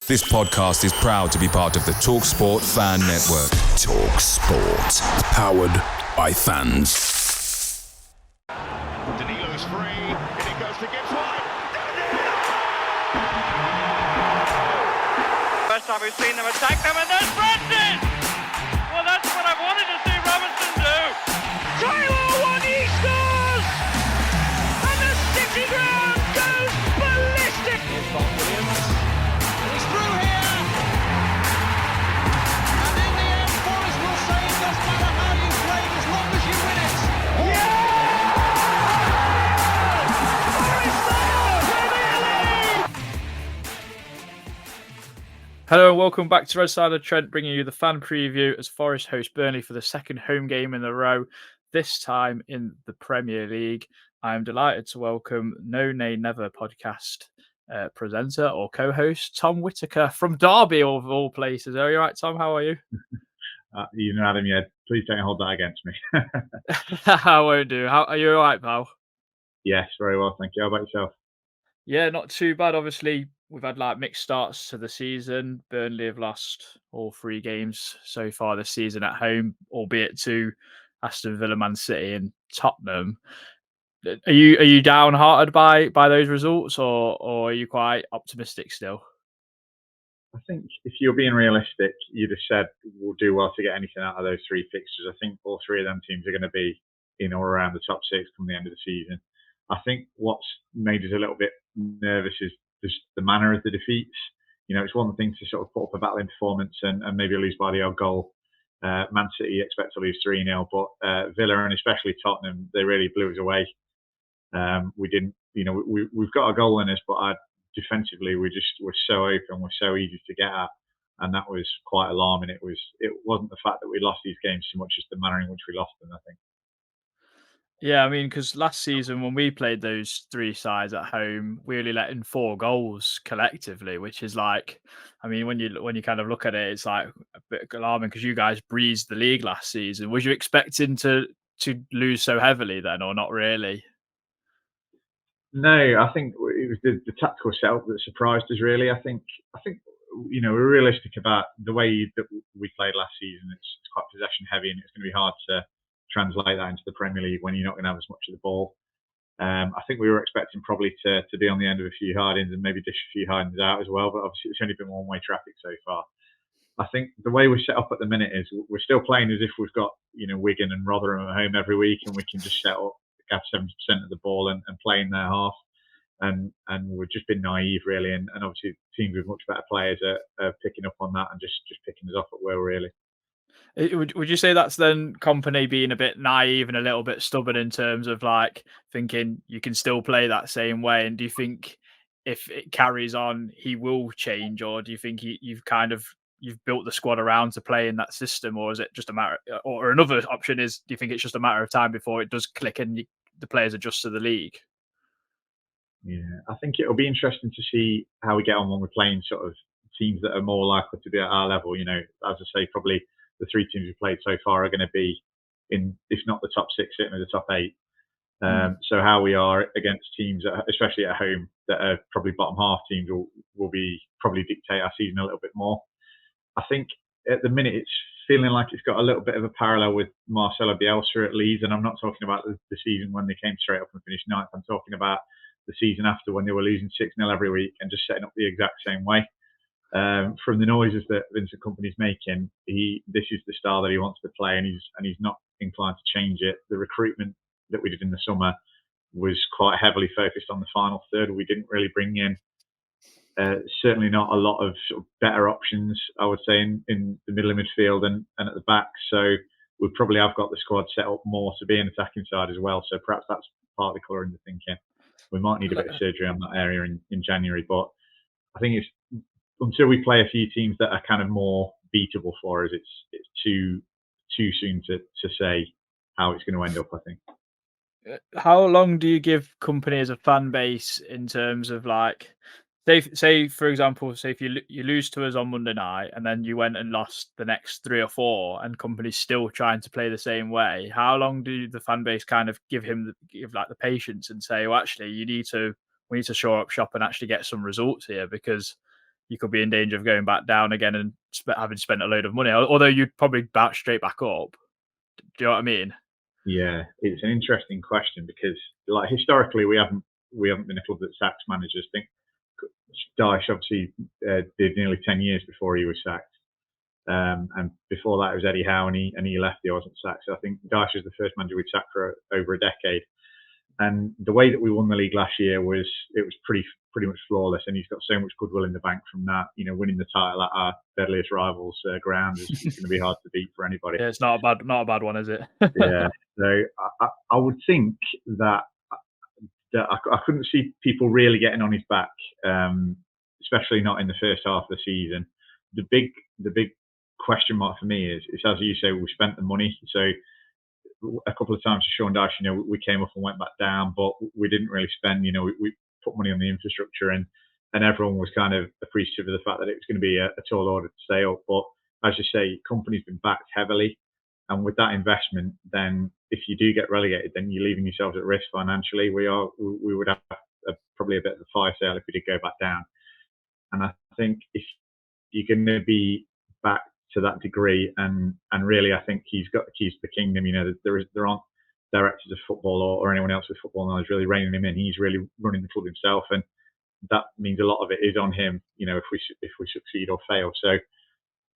This podcast is proud to be part of the TalkSport Fan Network. TalkSport. Powered by fans. Danilo's free, and it goes to Gibbs White. First time we've seen them attack them, and there's Brandon! Well, that's what I wanted to see Robinson do. Taylor one, he scores! And the City ground goes ballistic! Here's Bob Williams. He's through here! And in the end, Forest will say it doesn't matter how you play as long as you win it. Yeah! Forest are Premier League! Hello and welcome back to Red Side of the Trent, bringing you the fan preview as Forest host Burnley for the second home game in a row, this time in the Premier League. I am delighted to welcome No Nay Never podcast presenter or co-host Tom Whittaker from Derby, of all places. Are you right, Tom? How are you? You know, Adam, yeah, please don't hold that against me. I won't do. How are you? All right, pal? Yes, very well, thank you. How about yourself? Yeah, not too bad. Obviously, we've had like mixed starts to the season. Burnley have lost all three games so far this season at home, albeit to Aston Villa, Man City, and Tottenham. Are you downhearted by those results, or are you quite optimistic still? I think if you're being realistic, you'd have said we'll do well to get anything out of those three fixtures. I think all three of them teams are going to be in or around the top six come the end of the season. I think what's made us a little bit nervous is just the manner of the defeats. You know, it's one thing to sort of put up a battling performance and maybe lose by the odd goal. Man City expect to lose 3-0, but Villa and especially Tottenham, they really blew us away. We didn't, you know, we've got a goal in us, but defensively we're so open, we're so easy to get at, and that was quite alarming. It wasn't the fact that we lost these games so much as the manner in which we lost them, I think. Yeah, I mean, because last season when we played those three sides at home, we only let in 4 goals collectively, which is like, I mean, when you kind of look at it, it's like a bit alarming because you guys breezed the league last season. Was you expecting to lose so heavily then, or not really? No, I think it was the tactical setup that surprised us. Really, I think you know, we're realistic about the way that we played last season. It's quite possession heavy, and it's going to be hard to translate that into the Premier League when you're not going to have as much of the ball. I think we were expecting probably to be on the end of a few hard-ins and maybe dish a few hard-ins out as well, but obviously it's only been one-way traffic so far. I think the way we're set up at the minute is we're still playing as if we've got, you know, Wigan and Rotherham at home every week, and we can just set up, have 70% of the ball and play in their half. And we've just been naive, really, and obviously teams with much better players are picking up on that and just picking us off at where we're really. Would you say that's then Company being a bit naive and a little bit stubborn in terms of like thinking you can still play that same way? And do you think if it carries on, he will change, or do you think you've built the squad around to play in that system, or is it just a matter? Or another option is, do you think it's just a matter of time before it does click and the players adjust to the league? Yeah, I think it'll be interesting to see how we get on when we're playing sort of teams that are more likely to be at our level. You know, as I say, probably the 3 teams we've played so far are going to be in, if not the top 6, certainly the top 8. So how we are against teams, especially at home, that are probably bottom half teams will be probably dictate our season a little bit more. I think at the minute it's feeling like it's got a little bit of a parallel with Marcelo Bielsa at Leeds, and I'm not talking about the season when they came straight up and finished 9th. I'm talking about the season after, when they were losing 6-0 every week and just setting up the exact same way. From the noises that Vincent Kompany's making, this is the style that he wants to play, and he's not inclined to change it. The recruitment that we did in the summer was quite heavily focused on the final third. We didn't really bring in certainly not a lot of, sort of better options, I would say, in the middle of midfield and at the back. So we probably have got the squad set up more to be an attacking side as well. So perhaps that's partly colouring the thinking. We might need a bit of surgery on that area in January, but I think it's until we play a few teams that are kind of more beatable for us, it's too soon to say how it's going to end up, I think. How long do you give Company as a fan base in terms of like, say for example, if you lose to us on Monday night and then you went and lost the next 3 or 4 and Company's still trying to play the same way, how long do the fan base kind of give the patience and say, well, actually we need to shore up shop and actually get some results here? Because you could be in danger of going back down again and having spent a load of money. Although you'd probably bounce straight back up. Do you know what I mean? Yeah, it's an interesting question because, like, historically we haven't been a club that sacks managers. I think Dyche obviously did nearly 10 years before he was sacked, and before that it was Eddie Howe, and he left. He wasn't sacked. So I think Dyche was the first manager we'd sacked for over a decade. And the way that we won the league last year was pretty much flawless, and he's got so much goodwill in the bank from that. You know, winning the title at our deadliest rivals' ground is going to be hard to beat for anybody. Yeah, it's not a bad one, is it? Yeah. So I would think that I couldn't see people really getting on his back, especially not in the first half of the season. The big question mark for me is as you say, we spent the money. So a couple of times for Sean Dyche, you know, we came up and went back down, but we didn't really spend. You know, we put money on the infrastructure, and everyone was kind of appreciative of the fact that it was going to be a tall order to stay up. But as you say, company's been backed heavily, and with that investment, then if you do get relegated, then you're leaving yourselves at risk financially. We would have probably a bit of a fire sale if we did go back down. And I think if you're going to be back to that degree, and really, I think he's got the keys to the kingdom. You know, there aren't directors of football or anyone else with football knowledge really reining him in. He's really running the club himself, and that means a lot of it is on him. You know, if we succeed or fail. So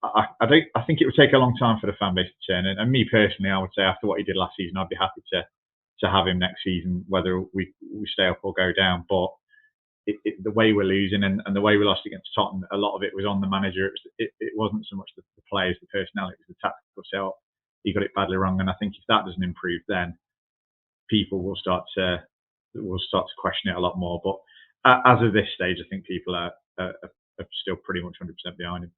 I think it would take a long time for the fan base to turn. And me personally, I would say after what he did last season, I'd be happy to have him next season, whether we stay up or go down. But the way we're losing and the way we lost against Tottenham, a lot of it was on the manager. It wasn't so much the players, the personnel, it was the tactical setup. He got it badly wrong, and I think if that doesn't improve, then people will start to question it a lot more. But as of this stage, I think people are still pretty much 100% behind him.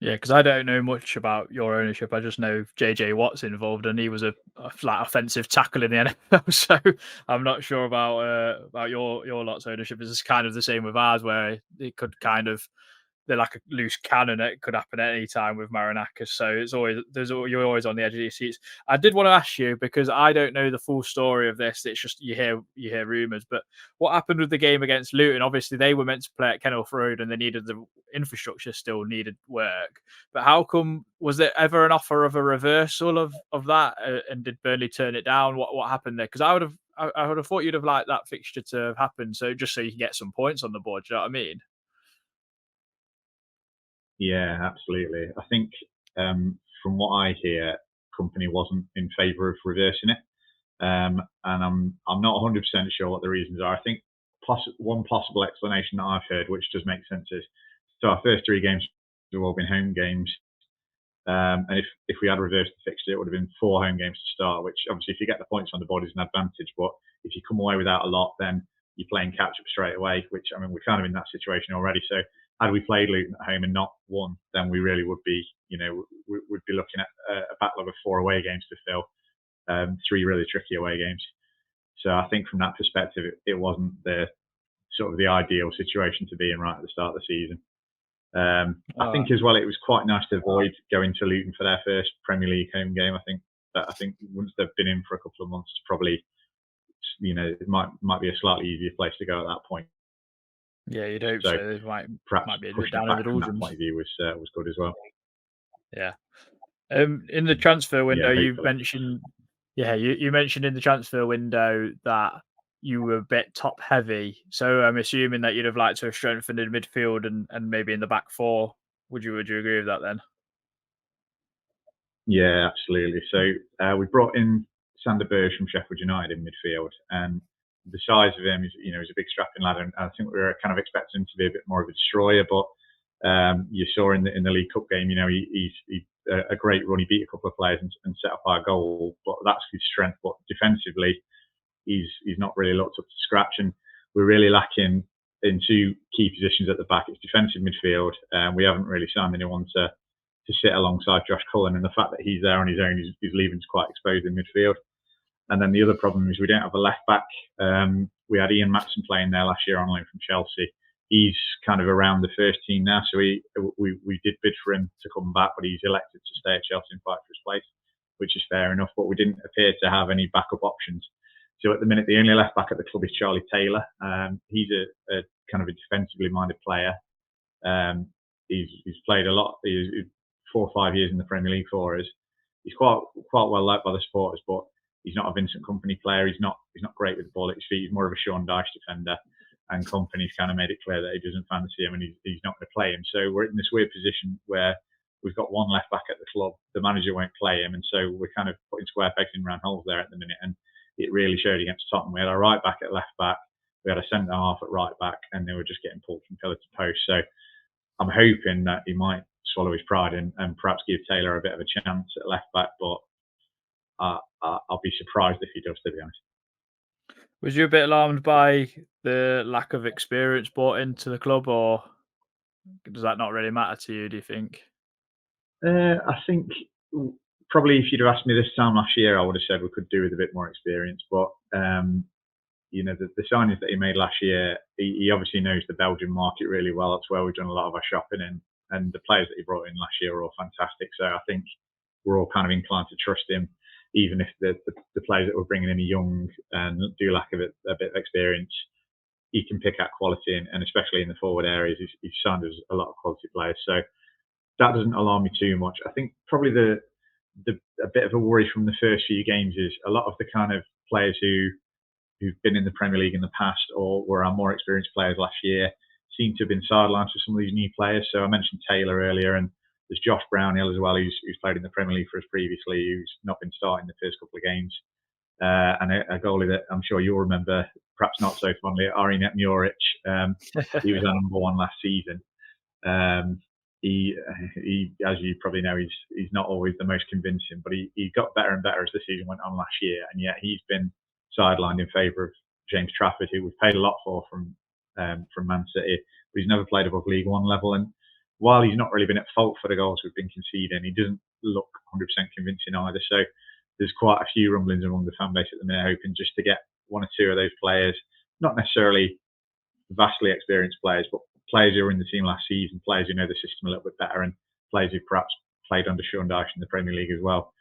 Yeah, because I don't know much about your ownership. I just know JJ Watt's involved, and he was a flat offensive tackle in the NFL. So I'm not sure about your lot's ownership. It's kind of the same with ours, where it could they're like a loose cannon. It could happen at any time with Marinakis. So you're always on the edge of your seats. I did want to ask you, because I don't know the full story of this. It's just you hear rumours. But what happened with the game against Luton? Obviously, they were meant to play at Kenilworth Road, and they needed the infrastructure still needed work. But how come? Was there ever an offer of a reversal of that? And did Burnley turn it down? What happened there? Because I would have thought you'd have liked that fixture to have happened, so just so you can get some points on the board. Do you know what I mean? Yeah, absolutely. I think from what I hear, company wasn't in favour of reversing it, and I'm not 100% sure what the reasons are. I think one possible explanation that I've heard, which does make sense, is so our first 3 games have all been home games, and if we had reversed the fixture, it would have been 4 home games to start. Which obviously, if you get the points on the board, is an advantage. But if you come away without a lot, then you're playing catch up straight away. Which, I mean, we're kind of in that situation already. So had we played Luton at home and not won, then we really would be, you know, we'd be looking at a backlog of 4 away games to fill, 3 really tricky away games. So I think from that perspective, it wasn't the sort of the ideal situation to be in right at the start of the season. I think as well, it was quite nice to avoid going to Luton for their first Premier League home game. I think once they've been in for a couple of months, probably, you know, it might be a slightly easier place to go at that point. Yeah, you'd hope so. It might be a bit down in the doldrums. From that point of view was good as well. Yeah. In the transfer window, Yeah, you mentioned in the transfer window that you were a bit top heavy. So I'm assuming that you'd have liked to have strengthened in midfield and maybe in the back 4. Would you agree with that then? Yeah, absolutely. So we brought in Sander Berge from Sheffield United in midfield, and the size of him is, you know, he's a big strapping lad, and I think we were kind of expecting him to be a bit more of a destroyer. But you saw in the League Cup game, you know, he's a great run. He beat a couple of players and set up our goal, but that's his strength. But defensively, he's not really looked up to scratch, and we're really lacking in 2 key positions at the back. It's defensive midfield, and we haven't really signed anyone to sit alongside Josh Cullen, and the fact that he's there on his own is leaving us quite exposed in midfield. And then the other problem is we don't have a left back. We had Ian Matson playing there last year on loan from Chelsea. He's kind of around the first team now, so we did bid for him to come back, but he's elected to stay at Chelsea and fight for his place, which is fair enough. But we didn't appear to have any backup options. So at the minute, the only left back at the club is Charlie Taylor. He's a kind of a defensively minded player. He's played a lot. He's 4 or 5 years in the Premier League for us. He's quite well liked by the supporters, but he's not a Vincent Kompany player. He's not great with the ball at his feet. He's more of a Sean Dyche defender, and Kompany's kind of made it clear that he doesn't fancy him and he's not going to play him. So we're in this weird position where we've got one left back at the club. The manager won't play him, and so we're kind of putting square pegs in round holes there at the minute. And it really showed against Tottenham. We had our right back at left back, we had a centre half at right back, and they were just getting pulled from pillar to post. So I'm hoping that he might swallow his pride and perhaps give Taylor a bit of a chance at left back, but I'll be surprised if he does, to be honest. Was you a bit alarmed by the lack of experience brought into the club, or does that not really matter to you, do you think? I think probably if you'd have asked me this time last year, I would have said we could do with a bit more experience. But the signings that he made last year, he obviously knows the Belgian market really well. That's where we've done a lot of our shopping in, and the players that he brought in last year were all fantastic. So I think we're all kind of inclined to trust him, even if the players that we're bringing in are young and do lack of a bit of experience. He can pick out quality, and especially in the forward areas, he's signed us a lot of quality players. So that doesn't alarm me too much. I think probably a bit of a worry from the first few games is a lot of the kind of players who've been in the Premier League in the past or were our more experienced players last year seem to have been sidelined for some of these new players. So I mentioned Taylor earlier, and there's Josh Brownhill as well, who's played in the Premier League for us previously, who's not been starting the first couple of games. And a goalie that I'm sure you'll remember, perhaps not so fondly, Arinet Muric. He was our number one last season. He, as you probably know, he's not always the most convincing, but he got better and better as the season went on last year, and yet he's been sidelined in favour of James Trafford, who we've paid a lot for from Man City, but he's never played above League One level. And while he's not really been at fault for the goals we've been conceding, he doesn't look 100% convincing either. So there's quite a few rumblings among the fan base at the minute, hoping just to get one or two of those players, not necessarily vastly experienced players, but players who were in the team last season, players who know the system a little bit better, and players who perhaps played under Sean Dyche in the Premier League as well,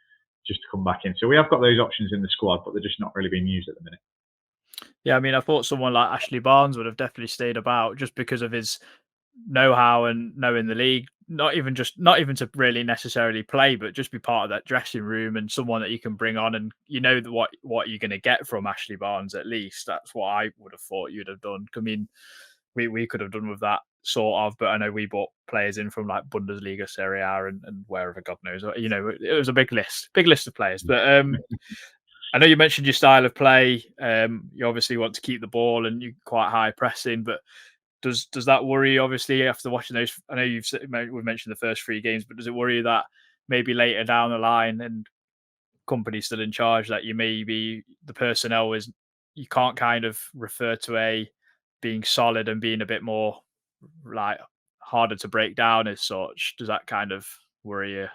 just to come back in. So we have got those options in the squad, but they're just not really being used at the minute. Yeah, I mean, I thought someone like Ashley Barnes would have definitely stayed about just because of his know-how and knowing the league. Not even to really necessarily play, but just be part of that dressing room and someone that you can bring on, and you know what you're going to get from Ashley Barnes. At least that's what I would have thought you'd have done. I mean, we could have done with that sort of, but I know we bought players in from like Bundesliga, Serie A, and wherever, God knows. You know, it was a big list of players. But I know you mentioned your style of play. You obviously want to keep the ball and you're quite high pressing, but does that worry you, obviously, after watching those? I know we've mentioned the first 3 games, but does it worry you that maybe later down the line, and Kompany's still in charge, that you maybe the personnel you can't kind of refer to being solid and being a bit more like harder to break down as such? Does that kind of worry you?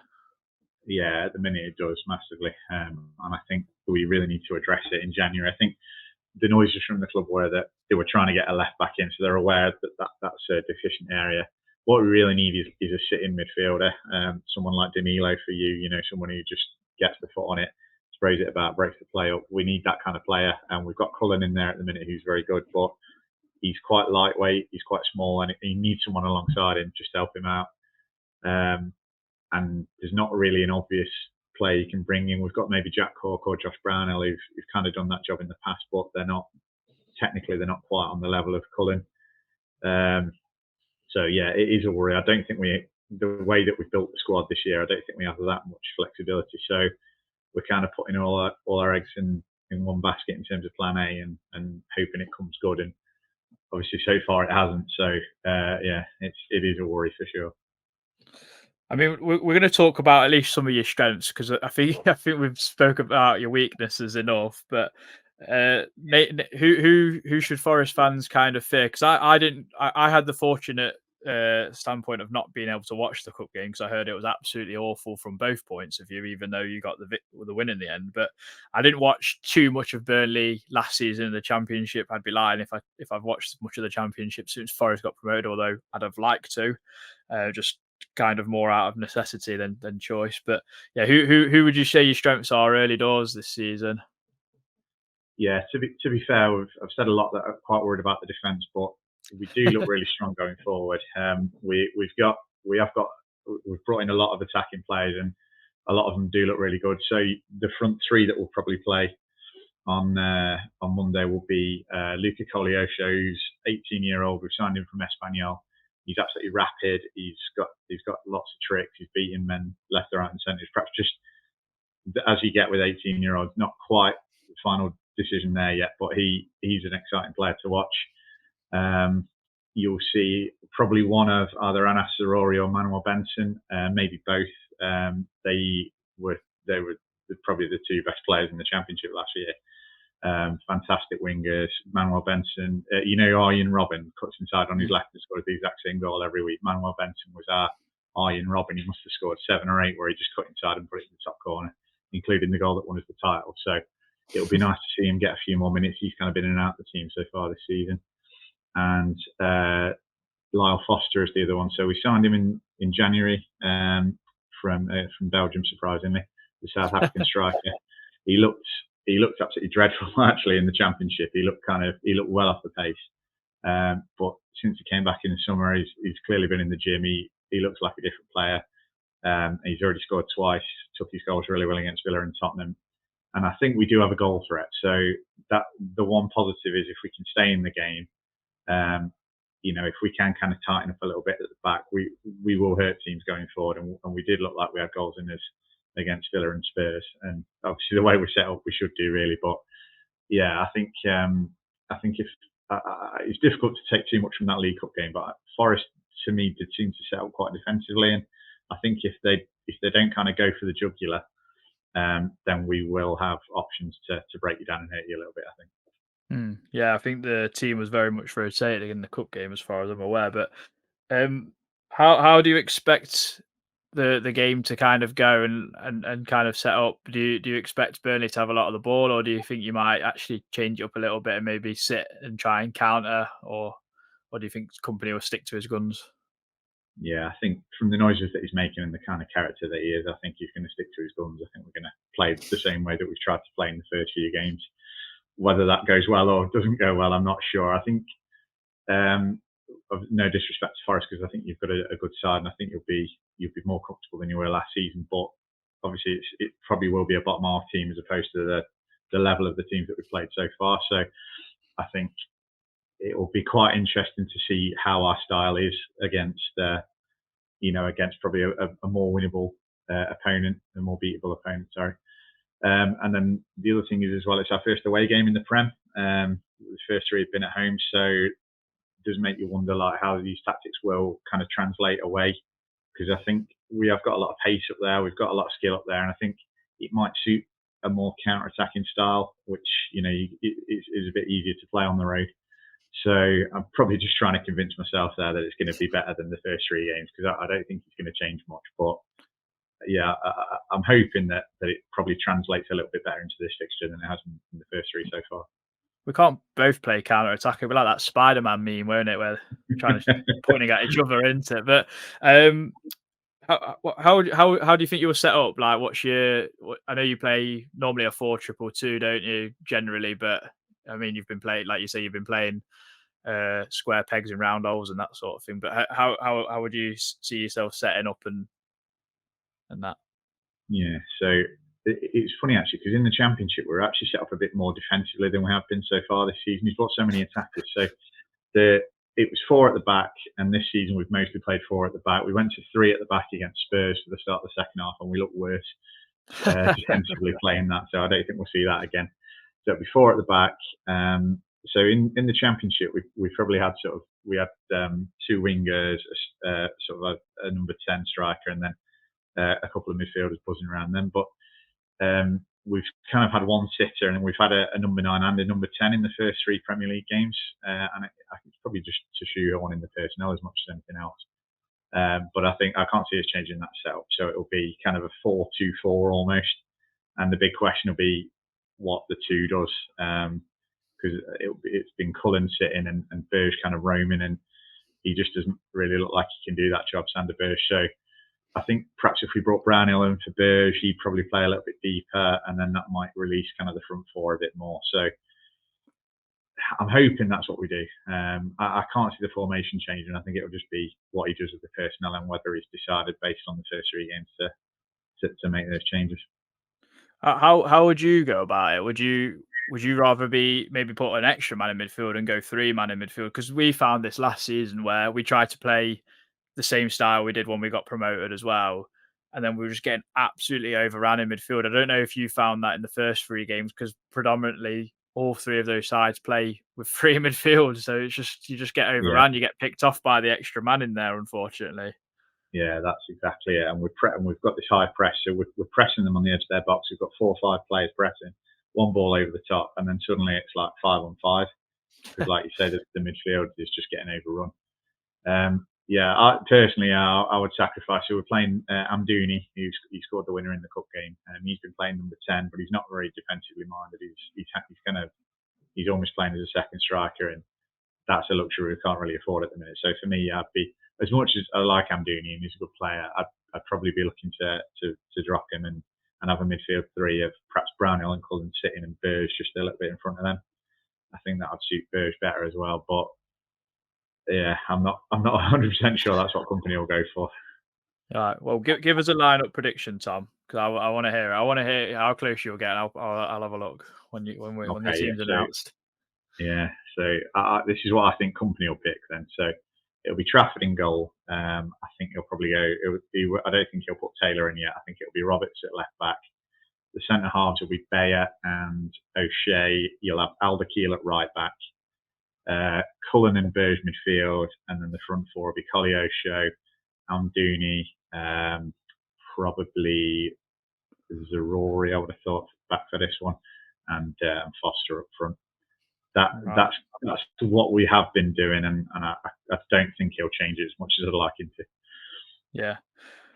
Yeah, at the minute it does massively, and I think we really need to address it in January. I think the noises from the club were that they were trying to get a left back in, so they're aware that that's a deficient area. What we really need is a sit-in midfielder, someone like Danilo for you know, someone who just gets the foot on it, sprays it about, breaks the play up. We need that kind of player, and we've got Cullen in there at the minute who's very good, but he's quite lightweight, he's quite small, and he needs someone alongside him just to help him out. And there's not really an obvious player you can bring in. We've got maybe Jack Cork or Josh Brownhill who've kind of done that job in the past, but they're not quite on the level of Cullen. So yeah, it is a worry. I don't think the way that we've built the squad this year, I don't think we have that much flexibility. So we're kind of putting all our eggs in one basket in terms of plan A and hoping it comes good. And obviously so far it hasn't. So yeah, it is a worry for sure. I mean, we're going to talk about at least some of your strengths, because I think we've spoke about your weaknesses enough. But who should Forest fans kind of fear? Because I had the fortunate standpoint of not being able to watch the cup game, because I heard it was absolutely awful from both points of view, even though you got the win in the end. But I didn't watch too much of Burnley last season in the Championship. I'd be lying if I've watched much of the Championship since Forest got promoted, although I'd have liked to. Just kind of more out of necessity than choice. But yeah, who would you say your strengths are early doors this season? Yeah, to be fair, I've said a lot that I'm quite worried about the defence, but we do look really strong going forward. We've brought in a lot of attacking players, and a lot of them do look really good. So the front three that will probably play on Monday will be Luca Kolyosho, who's 18-year-old. We've signed him from Espanyol. He's absolutely rapid. He's got lots of tricks. He's beating men left, right, and centre. Perhaps just as you get with 18-year-olds, not quite the final decision there yet, but he's an exciting player to watch. You'll see probably one of either Anas Sarori or Manuel Benson, maybe both. They were probably the two best players in the Championship last year. Fantastic wingers. Manuel Benson, Arjen Robben cuts inside on his left and scores the exact same goal every week. Manuel Benson was our Arjen Robben. He must have scored 7 or 8 where he just cut inside and put it in the top corner, including the goal that won us the title. So it'll be nice to see him get a few more minutes. He's kind of been in and out of the team so far this season. And Lyle Foster is the other one. So we signed him in January from Belgium, surprisingly, the South African striker. He looked absolutely dreadful actually in the Championship. He looked well off the pace. But since he came back in the summer, he's clearly been in the gym. He looks like a different player. He's already scored twice. Took his goals really well against Villa and Tottenham. And I think we do have a goal threat. So that the one positive is if we can stay in the game. If we can kind of tighten up a little bit at the back, we will hurt teams going forward. And we did look like we had goals in us against Villa and Spurs. And obviously the way we're set up, we should do really. But yeah, I think if it's difficult to take too much from that League Cup game. But Forest, to me, did seem to set up quite defensively. And I think if they don't kind of go for the jugular, then we will have options to break you down and hurt you a little bit, I think. Yeah, I think the team was very much rotated in the cup game, as far as I'm aware. But how do you expect the game to kind of go and kind of set up? Do you expect Burnley to have a lot of the ball, or do you think you might actually change it up a little bit and maybe sit and try and counter, or do you think Company will stick to his guns? Yeah, I think from the noises that he's making and the kind of character that he is, I think he's going to stick to his guns. I think we're going to play the same way that we've tried to play in the first few games. Whether that goes well or doesn't go well, I'm not sure. I think, no disrespect to Forest, because I think you've got a good side, and I think you'll be more comfortable than you were last season. But obviously, it probably will be a bottom half team as opposed to the level of the teams that we've played so far. So I think it will be quite interesting to see how our style is against probably a more winnable opponent, a more beatable opponent. Sorry. And then the other thing is as well, it's our first away game in the Prem. The first 3 have been at home, so it does make you wonder like how these tactics will kind of translate away. Because I think we have got a lot of pace up there, we've got a lot of skill up there, and I think it might suit a more counter-attacking style, which is a bit easier to play on the road. So I'm probably just trying to convince myself there that it's going to be better than the first 3 games, because I don't think it's going to change much. But yeah, I'm hoping that it probably translates a little bit better into this fixture than it has in the first 3 so far. We can't both play counter attack. It'd be like that Spider-Man meme, weren't it? Where trying to pointing at each other, isn't it? But how do you think you were set up? Like, I know you play normally a 4-2-2, don't you? Generally, but I mean, you've been playing, like you say, you've been playing square pegs and round holes and that sort of thing. But how would you see yourself setting up and that? Yeah, so it's funny actually, because in the Championship we're actually set up a bit more defensively than we have been so far this season. We've got so many attackers. So it was 4 at the back, and this season we've mostly played 4 at the back. We went to 3 at the back against Spurs for the start of the second half, and we looked worse defensively playing that. So I don't think we'll see that again. So it'll be 4 at the back. So in the Championship we probably had 2 wingers, sort of a number 10 striker, and then a couple of midfielders buzzing around them. But we've kind of had 1 sitter, and we've had a number 9 and a number 10 in the first 3 Premier League games. And I think it's probably just to shoehorn in the personnel as much as anything else. But I can't see us changing that setup. So it'll be kind of a 4-2-4 almost. And the big question will be what the 2 does. Because it's been Cullen sitting and Burge kind of roaming, and he just doesn't really look like he can do that job, Sander Burge. So I think perhaps if we brought Brownhill in for Burge, he'd probably play a little bit deeper, and then that might release kind of the front 4 a bit more. So I'm hoping that's what we do. I can't see the formation changing. I think it'll just be what he does with the personnel and whether he's decided based on the first 3 games to make those changes. How would you go about it? Would you rather be maybe put an extra man in midfield and go 3 man in midfield? Because we found this last season where we tried to play the same style we did when we got promoted as well, and then we were just getting absolutely overran in midfield. I don't know if you found that in the first 3 games, because predominantly all 3 of those sides play with 3 in midfield, so it's just you just get Yeah, overran, you get picked off by the extra man in there, unfortunately. yeah, that's exactly it. And we've got this high press, so we're pressing them on the edge of their box. We've got 4 or 5 players pressing, one ball over the top, and then suddenly it's like 5 on 5 because, like you said, the midfield is just getting overrun. Yeah, I would sacrifice. So we're playing Amdouni, he scored the winner in the cup game. He's been playing number 10, but he's not very defensively minded. He's almost playing as a second striker, and that's a luxury we can't really afford at the minute. So for me, I'd be, as much as I like Amdouni and he's a good player, I'd probably be looking to drop him and have a midfield 3 of perhaps Brownhill and Cullen sitting and Burge just a little bit in front of them. I think that would suit Burge better as well. But yeah, I'm not 100% sure that's what company will go for. All right. Well, give us a lineup prediction, Tom, because I want to hear it. I want to hear how close you'll get. I'll have a look when the Okay, team's announced. So this is what I think company will pick then. So it'll be Trafford in goal. I think he'll probably go. I don't think he'll put Taylor in yet. I think it'll be Roberts at left back. The centre halves will be Bayer and O'Shea. You'll have Alderkirk at right back. Cullen and Burge midfield, and then the front 4 will be Koleosho, Amdouni, probably Zarori, I would have thought, back for this one, and Foster up front. That's what we have been doing, and I don't think he'll change it as much as I'd like him to. Yeah.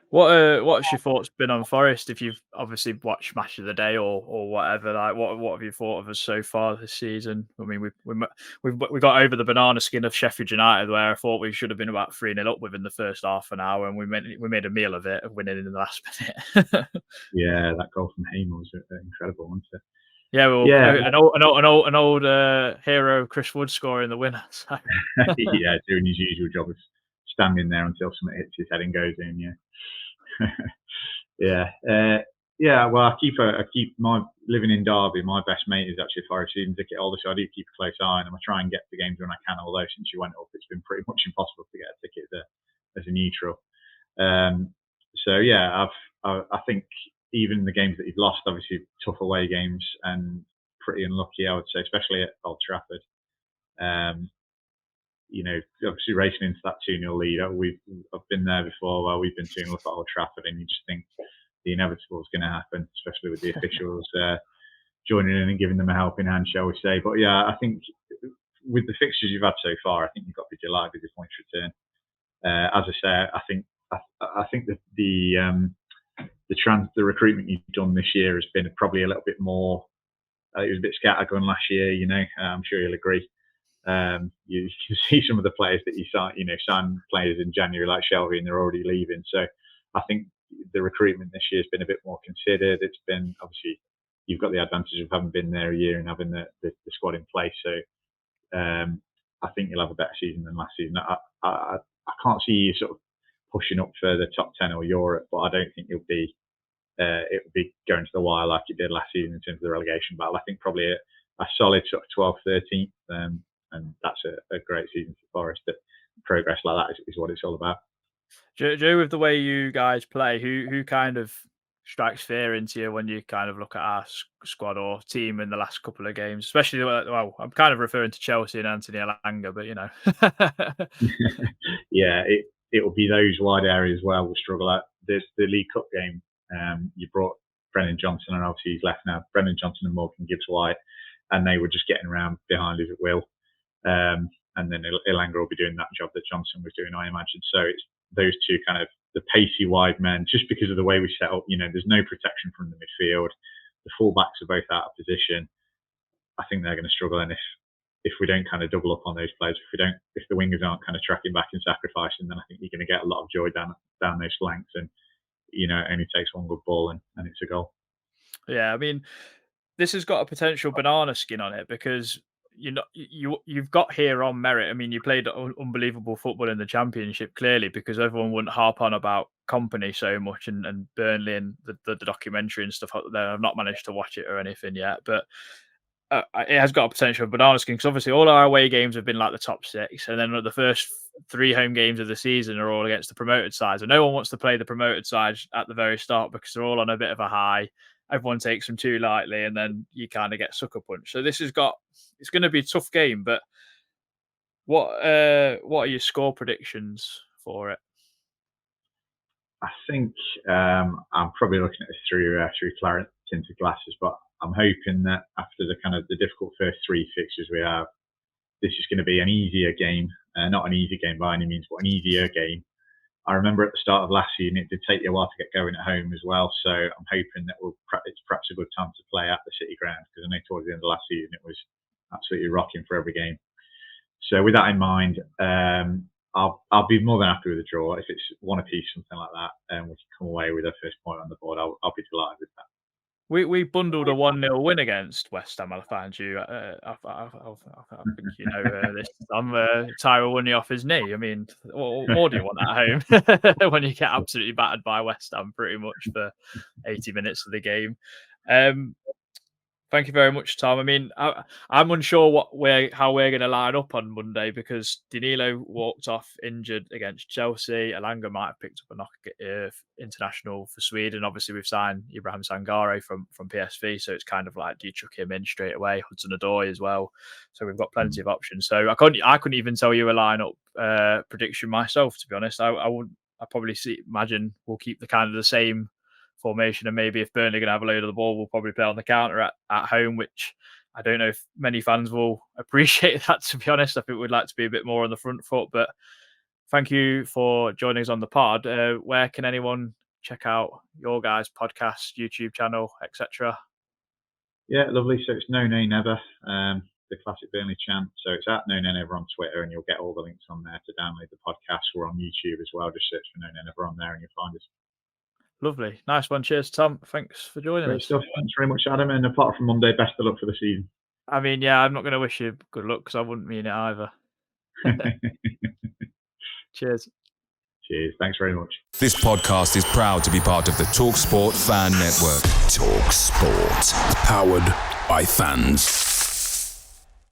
What's your thoughts been on Forest? If you've obviously watched Match of the Day or whatever, like what have you thought of us so far this season? I mean, we got over the banana skin of Sheffield United, where I thought we should have been about 3-0 up within the first half an hour, and we made a meal of it, of winning in the last minute. Yeah, that goal from Hamer was incredible, wasn't it? Yeah, well, Yeah, an old hero, Chris Wood, scoring the winner. So. yeah, doing his usual job of standing there until something hits his head and goes in. Yeah. Yeah. Well, I keep my living in Derby. My best mate is actually a Forest season ticket holder, so I do keep a close eye on him. I try and get to games when I can. Although since you went up, it's been pretty much impossible to get a ticket as a neutral. So yeah, I think even the games that he's lost, obviously tough away games and pretty unlucky, I would say, especially at Old Trafford. Obviously racing into that 2-0 lead. I've been there before where we've been 2-0 up at Old Trafford, and you just think the inevitable is going to happen, especially with the officials joining in and giving them a helping hand, shall we say. But yeah, I think with the fixtures you've had so far, I think you've got to be delighted with your points return. As I say, I think that the recruitment you've done this year has been probably a little bit more. It was a bit scattergun last year, I'm sure you'll agree. You can see some of the players that you sign players in January like Shelby, and they're already leaving. So I think the recruitment this year has been a bit more considered. It's been, obviously, you've got the advantage of having been there a year and having the squad in place. So I think you'll have a better season than last season. I can't see you sort of pushing up for the top 10 or Europe, but I don't think it would be going to the wire like it did last season in terms of the relegation battle. I think probably a solid sort of 12th, 13th, and that's a great season for Forest. That progress like that is what it's all about. Joe, with the way you guys play, who kind of strikes fear into you when you kind of look at our squad or team in the last couple of games? Especially, well, I'm kind of referring to Chelsea and Anthony Elanga, but Yeah, it will be those wide areas where we'll struggle at. The League Cup game, you brought Brennan Johnson, and obviously he's left now. Brennan Johnson and Morgan Gibbs-White, and they were just getting around behind us at will. And then Elanga will be doing that job that Johnson was doing, I imagine. So it's those two kind of the pacey wide men, just because of the way we set up. There's no protection from the midfield. The fullbacks are both out of position. I think they're going to struggle, and if we don't kind of double up on those players, if the wingers aren't kind of tracking back and sacrificing, then I think you're going to get a lot of joy down those flanks, and it only takes one good ball and it's a goal. Yeah, I mean, this has got a potential banana skin on it because you've got here on merit. I mean, you played unbelievable football in the Championship, clearly, because everyone wouldn't harp on about Company so much and Burnley and the documentary and stuff like that. I've not managed to watch it or anything yet, but it has got a potential of bananas because obviously all our away games have been like the top 6, and then the first 3 home games of the season are all against the promoted sides, and no one wants to play the promoted sides at the very start because they're all on a bit of a high. Everyone takes them too lightly, and then you kind of get sucker punched. So it's going to be a tough game. But what are your score predictions for it? I think I'm probably looking at this through clear tinted glasses, but I'm hoping that after the difficult first 3 fixtures we have, this is going to be an easier game. Not an easy game by any means, but an easier game. I remember at the start of last season, it did take you a while to get going at home as well. So I'm hoping that it's perhaps a good time to play at the City Ground, because I know towards the end of last season it was absolutely rocking for every game. So with that in mind, I'll be more than happy with a draw. If it's 1 apiece, something like that, and we can come away with a first point on the board, I'll be delighted with that. We bundled a 1-0 win against West Ham. I'll find you. I think you know this. Tyra won you off his knee. I mean, what more do you want at home when you get absolutely battered by West Ham pretty much for 80 minutes of the game? Thank you very much, Tom. I mean, I'm unsure how we're going to line up on Monday because Danilo walked off injured against Chelsea. Elanga might have picked up a knock international for Sweden. Obviously, we've signed Ibrahim Sangare from PSV, so it's kind of like, do you chuck him in straight away? Hudson-Odoi as well. So we've got plenty of options. So I couldn't even tell you a lineup prediction myself, to be honest. I probably imagine we'll keep the same formation, and maybe if Burnley are going to have a load of the ball, we'll probably play on the counter at home, which I don't know if many fans will appreciate that, to be honest. I think we'd like to be a bit more on the front foot, but thank you for joining us on the pod. Where can anyone check out your guys' podcast, YouTube channel, etc.? Yeah, lovely. So it's No Nay Never, the classic Burnley chant. So it's at No Nay Never on Twitter, and you'll get all the links on there to download the podcast. We're on YouTube as well. Just search for No Nay Never on there and you'll find us. Lovely. Nice one. Cheers, Tom. Thanks for joining us. Stuff. Thanks very much, Adam. And apart from Monday, best of luck for the season. I mean, yeah, I'm not going to wish you good luck because I wouldn't mean it either. Cheers. Cheers. Thanks very much. This podcast is proud to be part of the TalkSport Fan Network. TalkSport. Powered by fans.